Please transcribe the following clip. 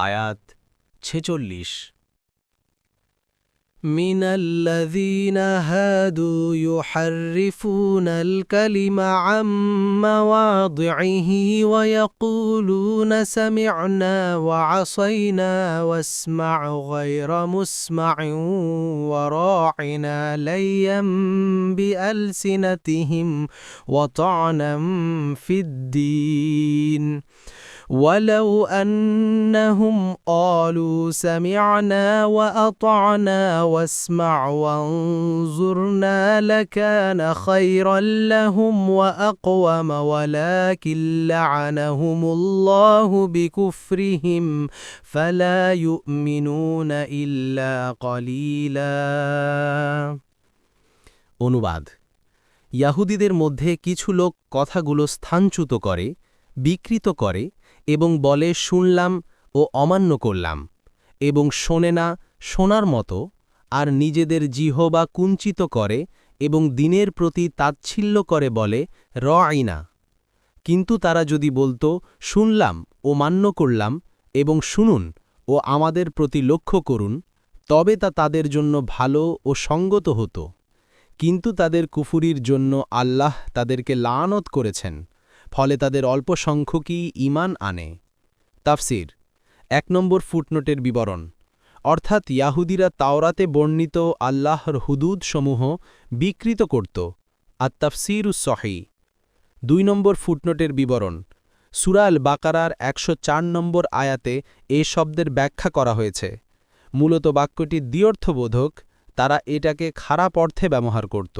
আয়াত 46। من الذين هادوا يحرفون الكلم عن مواضعه ويقولون سمعنا وعصينا واسمع غير مسمع وراعنا ليا بألسنتهم وطعنا في الدين ولو أنهم قالوا سمعنا وأطعنا واسمع وانظرنا لكان خيرا لهم وأقوم ولكن لعنهم الله بكفرهم فلا يؤمنون إلا قليلا। অনুবাদ: ইয়াহুদীদের মধ্যে কিছু লোক কথাগুলো স্থানচ্যুত করে, বিকৃত করে এবং বলে শুনলাম ও অমান্য করলাম, এবং শোনে না শোনার মতো, আর নিজেদের জিহ্বা কুঞ্চিত করে এবং দিনের প্রতি তাচ্ছিল্য করে বলে রআইনা। কিন্তু তারা যদি বলতো শুনলাম ও মান্য করলাম এবং শুনুন ও আমাদের প্রতি লক্ষ্য করুন, তবে তা তাদের জন্য ভালো ও সঙ্গত হতো। কিন্তু তাদের কুফুরির জন্য আল্লাহ তাদেরকে লানত করেছেন, ফলে তাদের অল্প সংখ্যকই ঈমান আনে। তাফসির 1 নম্বর ফুটনোটের বিবরণ, অর্থাৎ ইয়াহুদীরা তাওরাতে বর্ণিত আল্লাহর হুদুদসমূহ বিকৃত করত। আত-তাফসীরুস সহিহ। 2 নম্বর ফুটনোটের বিবরণ, সূরা আল বাকারার 104 নম্বর আয়াতে এ শব্দের ব্যাখ্যা করা হয়েছে। মূলত বাক্যটি দ্ব্যর্থবোধক, তারা এটাকে খারাপ অর্থে ব্যবহার করত।